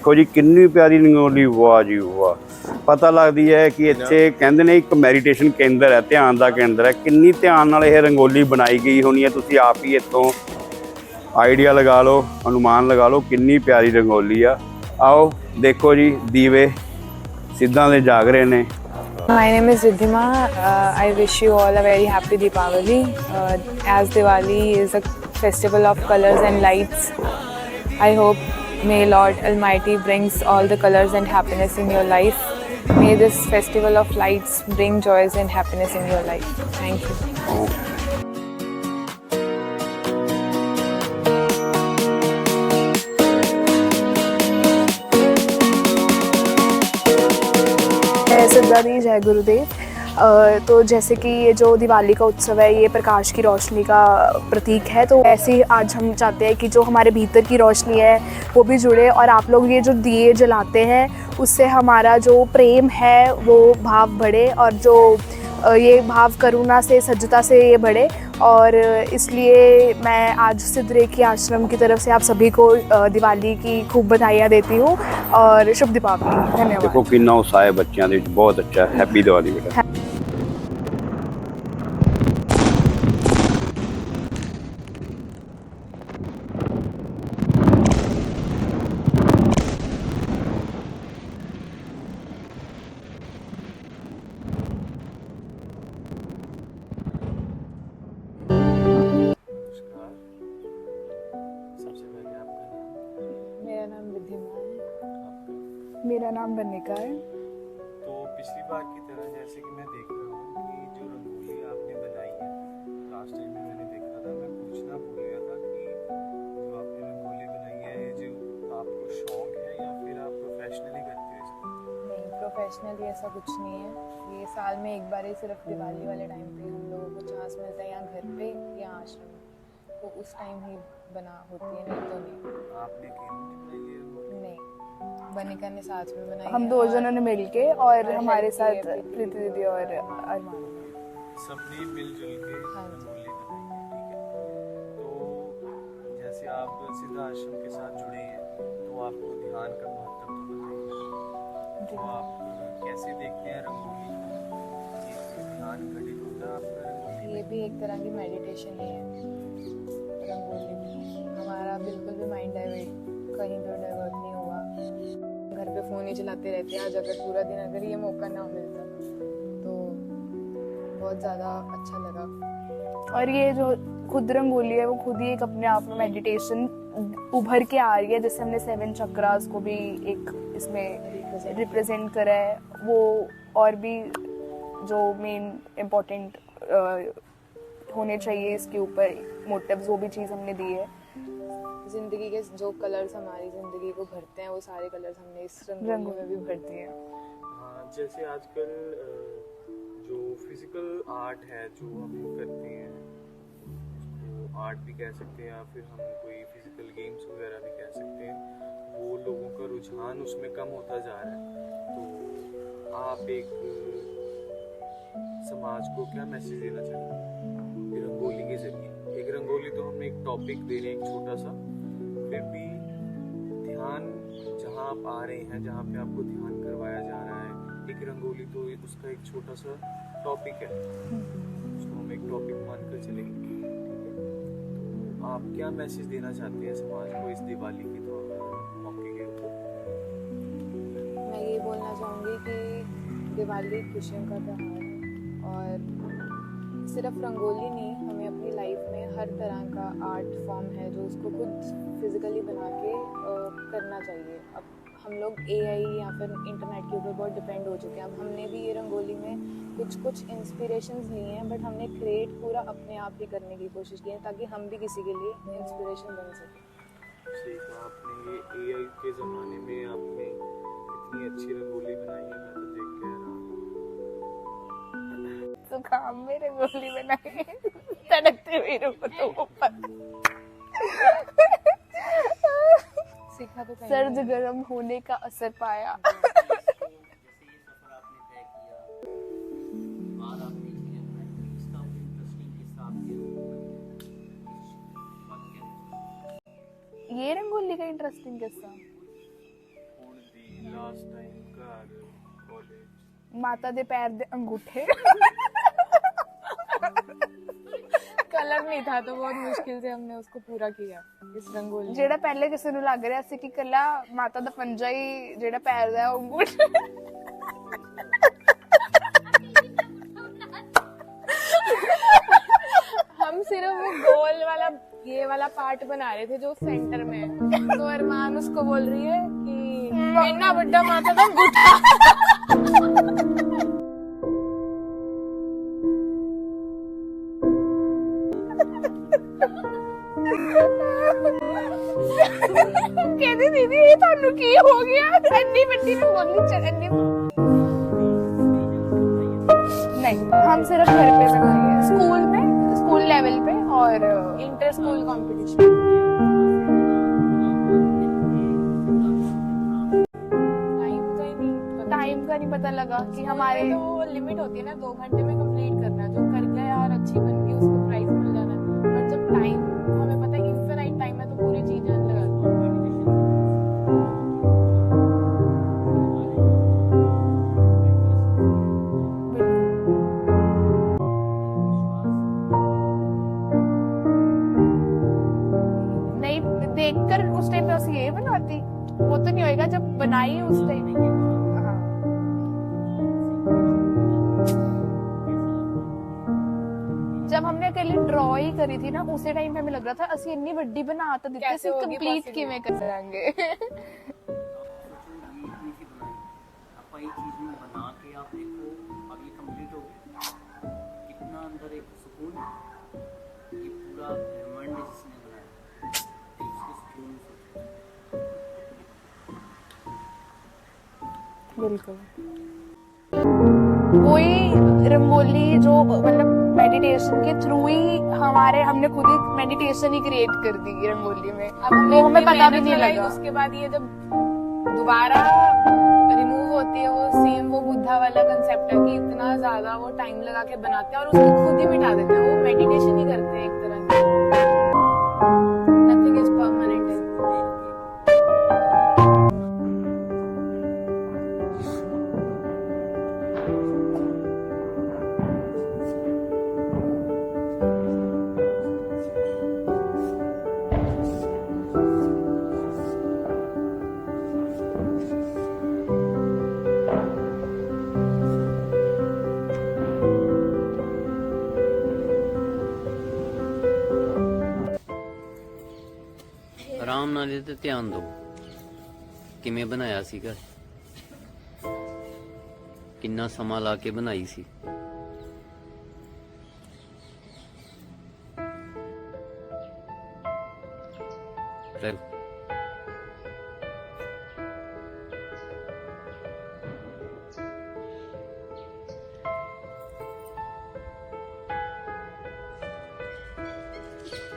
देखो जी कितनी प्यारी रंगोली, वाह जी वाह। पता लगती है कि इत्थे कहंदे ने एक मैਡੀਟੇਸ਼ਨ केंद्र है, ध्यान का केंद्र है। किन्नी ध्यान नाल यह रंगोली बनाई गई होनी है, तुसीं आप ही इत्थों आइडिया लगा लो, अनुमान लगा लो किन्नी प्यारी रंगोली आ। आओ देखो जी दीवे सिद्धां दे जाग रहे ने। My name is Riddhima. I wish you all a very happy Deepavali. As Diwali is a festival of colors and lights, I hope may Lord Almighty brings all the colors and happiness in your life. May this festival of lights bring joys and happiness in your life. Thank you. सिद्धा दी, जय गुरुदेव। तो जैसे कि ये जो दिवाली का उत्सव है ये प्रकाश की रोशनी का प्रतीक है, तो ऐसे ही आज हम चाहते हैं कि जो हमारे भीतर की रोशनी है वो भी जुड़े, और आप लोग ये जो दिए जलाते हैं उससे हमारा जो प्रेम है वो भाव बढ़े, और जो ये भाव करुणा से सज्जता से ये बढ़े। और इसलिए मैं आज सिद्धरेखी आश्रम की तरफ से आप सभी को दिवाली की खूब बधाइयाँ देती हूँ और शुभ दीपावली। धन्यवाद। देखो कितना उत्साह है बच्चों के, बहुत अच्छा। हैप्पी दिवाली बेटा। मेरा नाम रिद्धिमा है। मेरा नाम बनिका है। तो पिछली बार की तरह जैसे कि मैं देख रहा हूँ कि जो रंगोली आपने बनाई है, लास्ट टाइम में मैंने देखा था, मैं पूछना भूल गया था कि जो आपने रंगोली बनाई है ये जो आपको शौक है या फिर आप प्रोफेशनली करते हो इसको? नहीं, प्रोफेशनली ऐसा कुछ नहीं है। ये साल में एक बार ही सिर्फ दिवाली वाले टाइम पे हम लोगों को चांस मिलता है, यहाँ घर पे या आश्रम में, तो उस टाइम ही बना होती है, नहीं तो नहीं। आपने अकेले बनाई है रंगोली? नहीं, बनिका ने साथ में बनाई हम है दो और जनों ने मिलके, और हमारे help साथ की है प्रीति दीदी और अरमान। सबने मिलजुल के हाँ जी। रंगोली बनाई है, ठीक है। तो जैसे आप सिद्धा आश्रम के साथ जुड़े हैं तो आपको ध्यान का महत्व तो बताइए। तो आप कैसे देखते हैं रंगोली को? ये ध्यान घटित होता है आपका रंगोली ये में? भी एक तरह की मेडिटेशन ही है, रंगोली भी। हमारा बिल्कुल भी माइंड डाइवर्ट कहीं पर डाइवर्ट नहीं हुआ। घर पे फ़ोन ही चलाते रहते हैं। आज अगर पूरा दिन अगर ये मौका ना मिलता तो बहुत ज़्यादा अच्छा लगा। और ये जो खुद रंगोली है वो खुद ही एक अपने आप में मेडिटेशन उभर के आ रही है, जैसे हमने 7 चक्रास को भी एक इसमें रिप्रेजेंट करा है। वो और भी जो मेन इम्पोर्टेंट होने चाहिए इसके ऊपर मोटिव्स, वो भी चीज़ हमने दी है। ज़िंदगी के जो कलर्स हमारी ज़िंदगी को भरते हैं वो सारे कलर्स हमने इस रंगोली में भी भर दिए हैं। हाँ, जैसे आजकल जो फिजिकल आर्ट है जो हम करते हैं, उसको आर्ट भी कह सकते हैं या फिर हम कोई फिजिकल गेम्स वगैरह भी कह सकते हैं, वो लोगों का रुझान उसमें कम होता जा रहा है। तो आप एक समाज को क्या मैसेज देना चाहते हैं रंगोली के जरिए? एक रंगोली तो हम एक टॉपिक दे रहे हैं, एक छोटा सा, फिर भी ध्यान जहाँ आप आ रहे हैं, जहाँ पे आपको ध्यान करवाया जा रहा है, एक रंगोली तो उसका एक छोटा सा टॉपिक है, उसको हम एक टॉपिक मानकर चलेंगे, ठीक है। तो आप क्या मैसेज देना चाहते हैं समाज को इस दिवाली के मौके के ऊपर? मैं ये बोलना चाहूँगी कि दिवाली खुशियों का त्योहार है, और सिर्फ रंगोली नहीं, हमें अपनी लाइफ में हर तरह का आर्ट फॉर्म है जो उसको खुद फिजिकली बना के करना चाहिए। अब हम लोग AI या फिर इंटरनेट के ऊपर बहुत डिपेंड हो चुके हैं। अब हमने भी ये रंगोली में कुछ इंस्पिरेशंस लिए हैं, बट हमने क्रिएट पूरा अपने आप ही करने की कोशिश की है ताकि हम भी किसी के लिए इंस्पिरेशन बन सके। सही कहा आपने। ये AI के ज़माने में आपने इतनी अच्छी रंगोली बनाई है, मैं तो देख के हैरान हूँ। तो काम में रंगोली बनाई तड़कते हुए तो ऊपर सीखा तो कहीं सर्द नहीं। गर्म होने का असर पाया। ये रंगोली का इंटरेस्टिंग किस्सा। क्लास टाइम घर कॉलेज माता दे पैर दे अंगूठे। कलर नहीं था तो बहुत मुश्किल से हमने उसको पूरा किया इस रंगोली। ਜਿਹੜਾ ਪਹਿਲੇ ਕਿਸੇ ਨੂੰ ਲੱਗ ਰਿਹਾ ਸੀ ਕਿ ਕੱਲਾ ਮਾਤਾ ਦਾ ਪੰਜਾ ਹੀ ਜਿਹੜਾ ਪੈਰ ਦਾ ਉਹ ਅੰਗੂਠਾ। हम सिर्फ वो गोल वाला ये वाला पार्ट बना रहे थे जो सेंटर में है। तो अरमान उसको बोल रही है कि इतना बड़ा माता का अंगूठा। कहती दीदी ये थानू की हो गया एनी बड़ी रंगोली चढ़नी। नहीं हम सिर्फ घर पे बनाएंगे, स्कूल में, स्कूल लेवल पे और इंटर स्कूल कंपटीशन। टाइम का नहीं पता लगा कि हमारे तो लिमिट होती है ना 2 घंटे में कंप्लीट करना है, जो कर गया यार अच्छी बन गई उसको प्राइज मिल जाना है। बट जब टाइम हमें पता है इनफिनाइट टाइम है तो पूरी चीजें लगा नहीं देखकर उस टाइम पे उसे ये बनाती वो तो नहीं होएगा जब बनाई उस टाइम। हाँ जब हमने अकेले ड्रॉ ही करी थी ना उसी टाइम पे हमें लग रहा था असि इतनी बड़ी बना तो देते कैसे होगी कंप्लीट possible? किवें करांगे। आपका एक चीज में बना के आप देखो अब ये कंप्लीट हो गया कितना अंदर एक सुकून है। ये पूरा ब्रह्मांड जिसने बनाया उसके सुकून से बिल्कुल वही रंगोली जो मतलब मेडिटेशन के थ्रू ही हमने खुद ही मेडिटेशन ही क्रिएट कर दी रंगोली में। अब तो हमें पता भी नहीं लगाई, लगा। उसके बाद ये जब दोबारा रिमूव होती है वो सेम वो बुद्धा वाला कंसेप्ट है कि इतना ज्यादा वो टाइम लगा के बनाते हैं और उसको खुद ही मिटा देते हैं। वो मेडिटेशन ही करते हैं एक तरह से। Nothing is permanent. ਆਰਾਮ ਨਾਲ ਇਹਦੇ ਤੇ ਧਿਆਨ ਦਿਓ ਕਿਵੇਂ ਬਣਾਇਆ ਸੀਗਾ ਕਿੰਨਾ ਸਮਾਂ ਲਾ ਕੇ ਬਣਾਈ ਸੀ। ਫਿਰ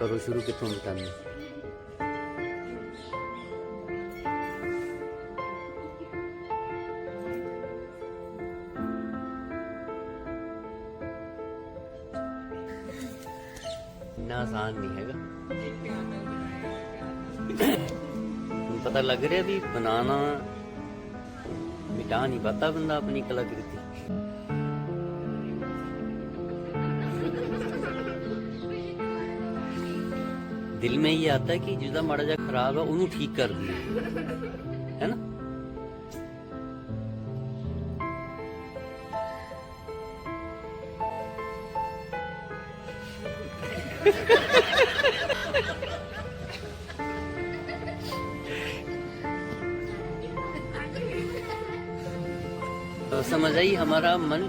ਕਰੋ ਸ਼ੁਰੂ ਕਿੱਥੋਂ ਬਤਾਉਂਦੇ इतना आसान नहीं हैगा। पता लग रहा भी बनाना मिटा नहीं पाता बंदा अपनी कलाकृति। दिल में ये आता है कि जिसका माड़ा जा खराब है उन्हें ठीक कर दिए है ना। तो समझ आई हमारा मन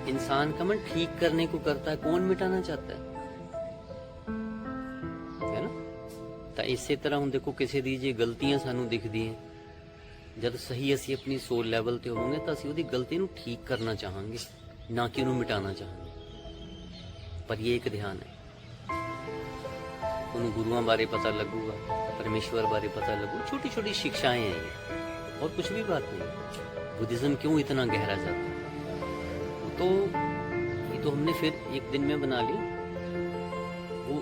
इंसान का मन ठीक करने को करता है, कौन मिटाना चाहता है ना। तो इसी तरह हम देखो किसी दी जे गलतियां सानू दिखदी हैं जब सही असी अपनी सोल लैवल ते होवांगे तो असी उहदी गलती नू ठीक करना चाहांगे ना कि उन्हें मिटाना चाहांगे। पर ये एक ध्यान है उन्हें गुरुओं बारे पता लगूगा, परमेश्वर बारे पता लगू, छोटी छोटी शिक्षाएं हैं ये और कुछ भी बात नहीं। बुद्धिज्म क्यों इतना गहरा जाता है तो ये तो हमने फिर एक दिन में बना ली। वो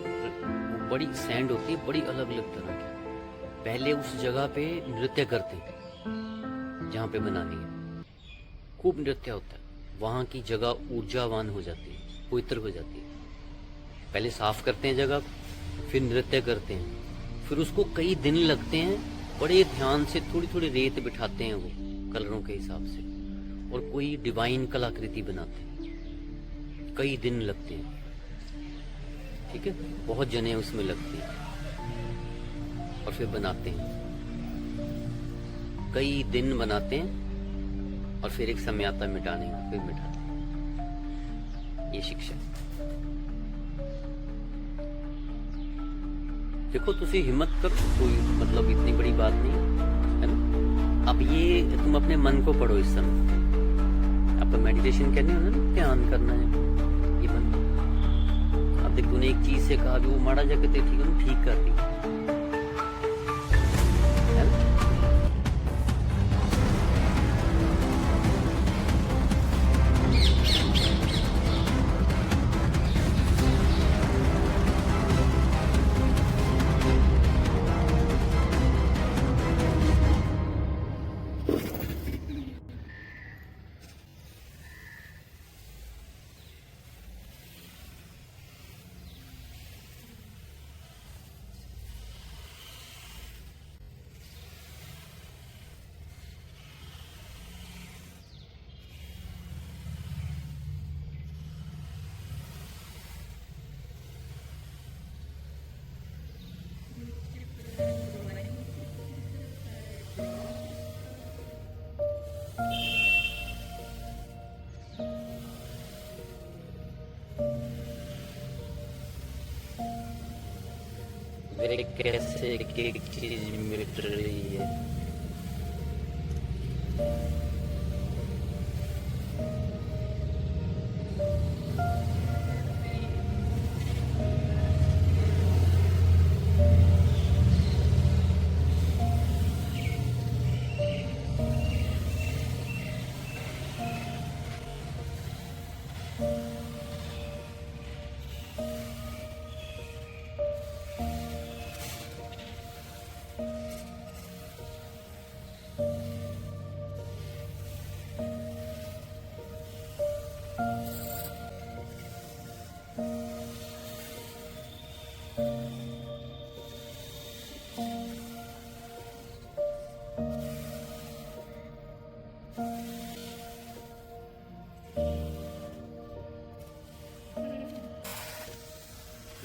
बड़ी सैंड होती है, बड़ी अलग अलग तरह की। पहले उस जगह पे नृत्य करते जहाँ पे बनानी है, खूब नृत्य होता है। वहाँ की जगह ऊर्जावान हो जाती है, पवित्र हो जाती है। पहले साफ करते हैं जगह को, फिर नृत्य करते हैं, फिर उसको कई दिन लगते हैं, बड़े ध्यान से थोड़ी थोड़ी रेत बिठाते हैं वो कलरों के हिसाब से, और कोई डिवाइन कलाकृति बनाते हैं। कई दिन लगते हैं, ठीक है, बहुत जने उसमें लगते हैं, और फिर बनाते हैं। कई दिन बनाते हैं और फिर एक समय आता है मिटाने का, फिर मिटाते हैं। ये शिक्षा है। देखो, तुसी हिम्मत करो, कोई मतलब इतनी बड़ी बात नहीं है ना। अब ये तुम अपने मन को पढ़ो इस समय। आपका मेडिटेशन करने हो ना, ध्यान करना है, ये मन। अब देख, तूने एक चीज से कहा भी वो माड़ा जगह ठीक है, ठीक कर दी है ना। मेरे कैसे एक चीज मिट रही है।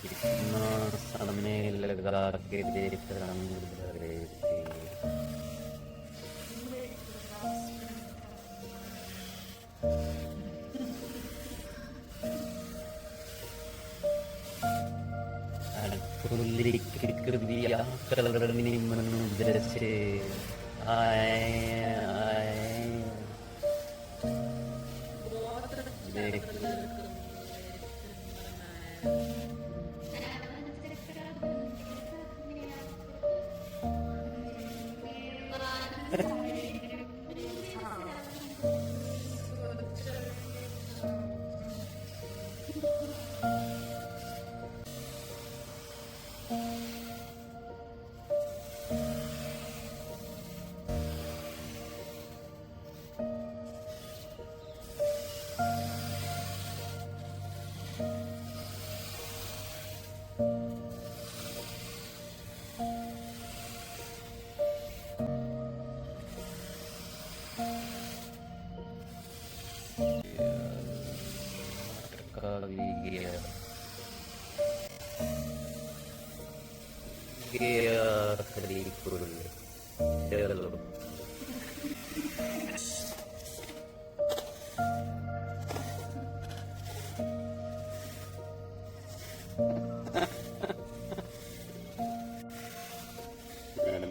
इतना सामने लगा के देख रंग भरे थे। फुल्ली कृपया करनी मनु जैसे आए आए देख गया आखिरी फूल। चलो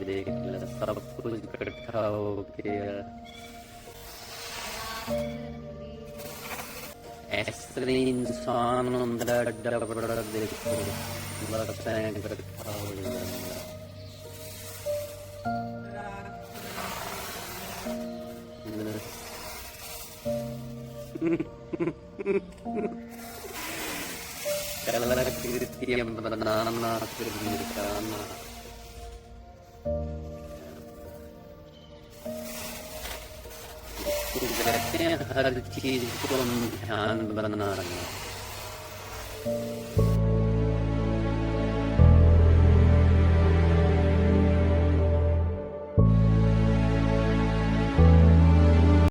देख लो, सब कुछ इकट्ठा हो गया। ऐसे इंसान अंदर देखो लगता है इकट्ठा हो जाएगा। कलाकृतियां बनाना फिर मिटाना। हर चीज को हम ध्यान बना रहे हैं।